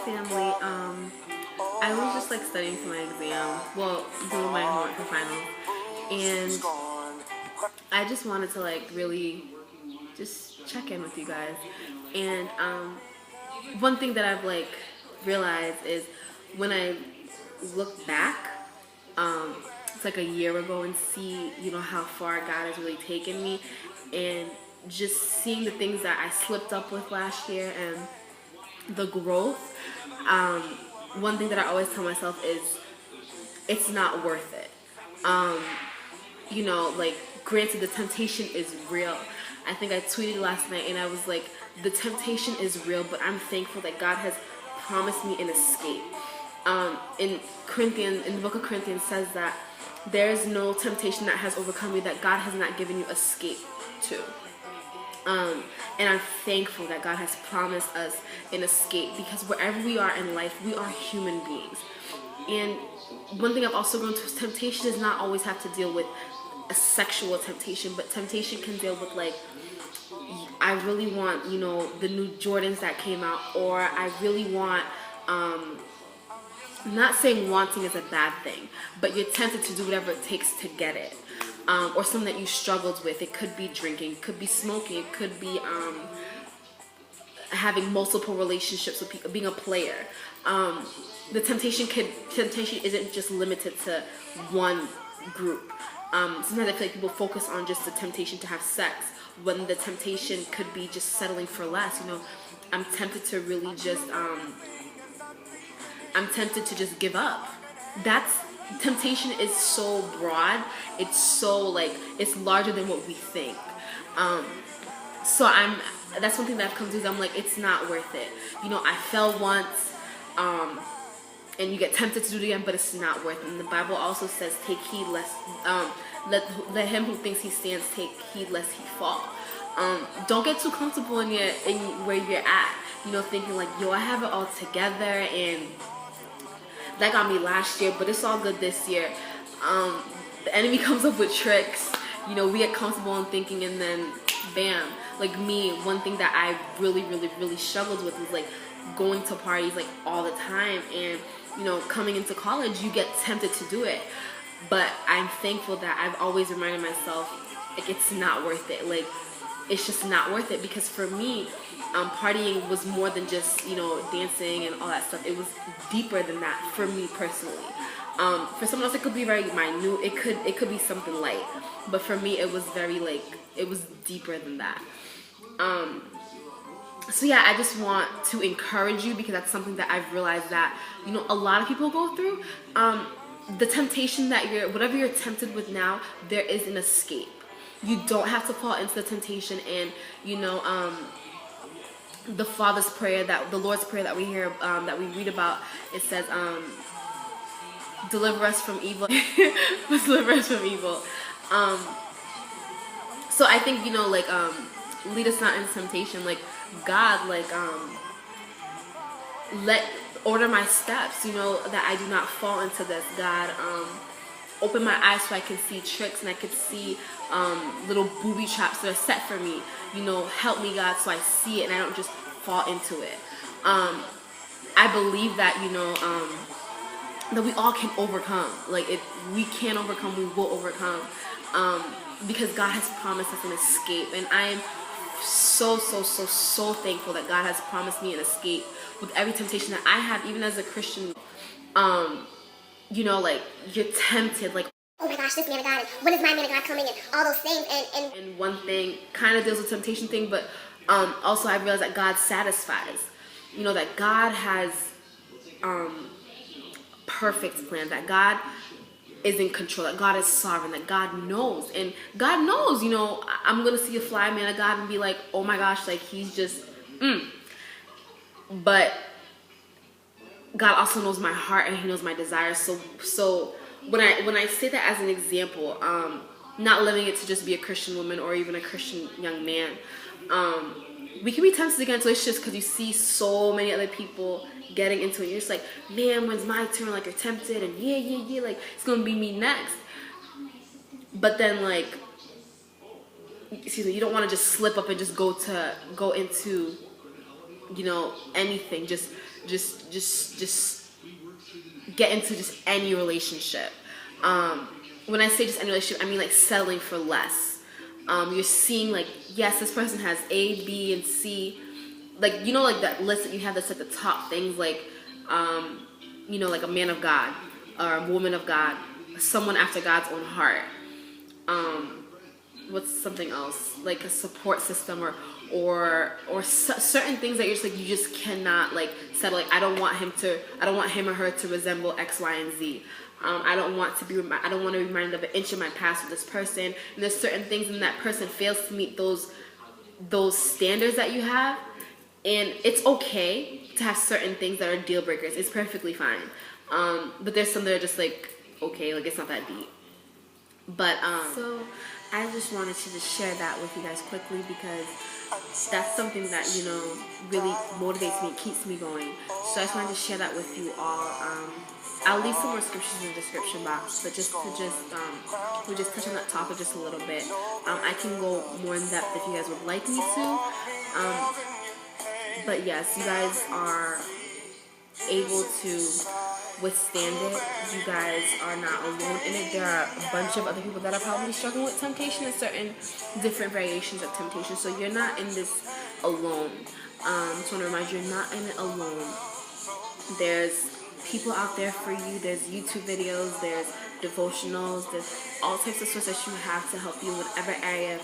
family. I was just like studying for my exam, well, doing my homework for finals, and I just wanted to like really just check in with you guys. And one thing that I've like realized is when I look back, it's like a year ago, and see how far God has really taken me, and just seeing the things that I slipped up with last year and the growth. Um, One thing that I always tell myself is it's not worth it. Um, like, granted, the temptation is real. I think I tweeted last night and I was like, the temptation is real, but I'm thankful that God has promised me an escape. In the book of Corinthians says that there is no temptation that has overcome you that God has not given you escape to. And I'm thankful that God has promised us an escape, because wherever we are in life, we are human beings. And one thing I've also grown to is temptation does not always have to deal with a sexual temptation, but temptation can deal with like, I really want, the new Jordans that came out, or I really want, I'm not saying wanting is a bad thing, but you're tempted to do whatever it takes to get it. Or something that you struggled with. It could be drinking, it could be smoking, it could be having multiple relationships with people, being a player. The temptation isn't just limited to one group. Sometimes I feel like people focus on just the temptation to have sex, when the temptation could be just settling for less. I'm tempted to really just I'm tempted to just give up. Temptation is so broad. It's so like, it's larger than what we think. So that's one thing that I've come to, is I'm like, it's not worth it. I fell once, and you get tempted to do it again, but it's not worth it. And the Bible also says, take heed lest, let him who thinks he stands take heed lest he fall. Don't get too comfortable in where you're at, thinking like, yo, I have it all together, and that got me last year, but it's all good this year. The enemy comes up with tricks. We get comfortable in thinking, and then bam. Like me, one thing that I really, really, really struggled with was like going to parties like all the time, and coming into college, you get tempted to do it. But I'm thankful that I've always reminded myself, like, it's not worth it. Like, it's just not worth it, because for me, partying was more than just dancing and all that stuff. It was deeper than that for me personally. For someone else, it could be very minute. It could be something light, but for me, it was very like, it was deeper than that. So yeah, I just want to encourage you, because that's something that I've realized that a lot of people go through. The temptation that whatever you're tempted with now, there is an escape. You don't have to fall into the temptation, and the Father's prayer, that the Lord's prayer that we hear, that we read about, it says, deliver us from evil. Deliver us from evil. So I think, lead us not into temptation. Like, God, like, order my steps, that I do not fall into this. God, open my eyes so I can see tricks, and I can see little booby traps that are set for me. Help me, God, so I see it and I don't just fall into it. I believe that, that we all can overcome. Like, if we can overcome, we will overcome. Because God has promised us an escape. And I am so thankful that God has promised me an escape with every temptation that I have, even as a Christian. Like, you're tempted, like, oh my gosh, this man of God, and when is my man of God coming, and all those things, and one thing kind of deals with temptation thing, but also I realized that God satisfies. That God has perfect plan, that God is in control, that God is sovereign, that God knows. And God knows, I'm gonna see a fly man of God and be like, oh my gosh, like, he's just but God also knows my heart, and he knows my desires. So when I say that as an example, not living it to just be a Christian woman or even a Christian young man, we can be tempted to get into relationships because you see so many other people getting into it. You're just like, man, when's my turn? Like, you're tempted, and yeah, like, it's gonna be me next. But then, like, you don't want to just slip up and just go into anything. Just just get into just any relationship. When I say just any relationship, I mean like settling for less. You're seeing like, yes, this person has A, B, and C. Like, you know, like that list that you have that's like the top things, like, you know, like a man of God or a woman of God, someone after God's own heart. What's something else? Like a support system or certain things that you're just like, you just cannot like settle. Like, I don't want him or her to resemble X, Y, and Z. I don't want to be reminded of an inch of my past with this person. And there's certain things, and that person fails to meet those standards that you have. And it's okay to have certain things that are deal breakers. It's perfectly fine. But there's some that are just like, okay, like it's not that deep. But so I just wanted to just share that with you guys quickly, because that's something that, you know, really motivates me, keeps me going. So I just wanted to share that with you all. I'll leave some more scriptures in the description box, but just we just touch on that topic just a little bit. I can go more in depth if you guys would like me to. But yes, you guys are able to withstand it. You guys are not alone in it. There are a bunch of other people that are probably struggling with temptation and certain different variations of temptation. So you're not in this alone. Just want to remind you, you're not in it alone. There's people out there for you. There's YouTube videos, there's devotionals, there's all types of sources that you have to help you in whatever area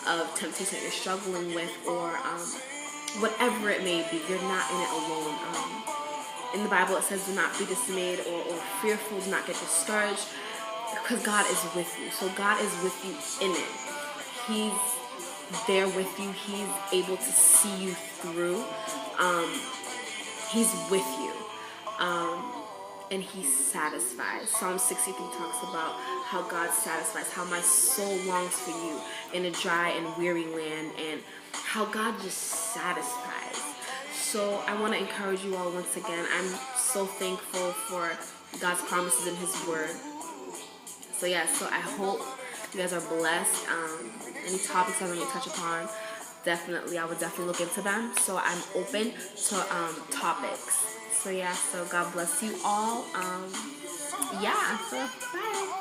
of temptation that you're struggling with, or whatever it may be. You're not in it alone. In the Bible it says, do not be dismayed or fearful, do not get discouraged, because God is with you. So God is with you in it. He's there with you. He's able to see you through. He's with you. And he satisfies. Psalm 63 talks about how God satisfies, how my soul longs for you in a dry and weary land, and how God just satisfies. So I want to encourage you all once again. I'm so thankful for God's promises in his word. So yeah, so I hope you guys are blessed. Any topics I want to touch upon, I would definitely look into them. So I'm open to topics. So yeah, so God bless you all. Yeah, so bye.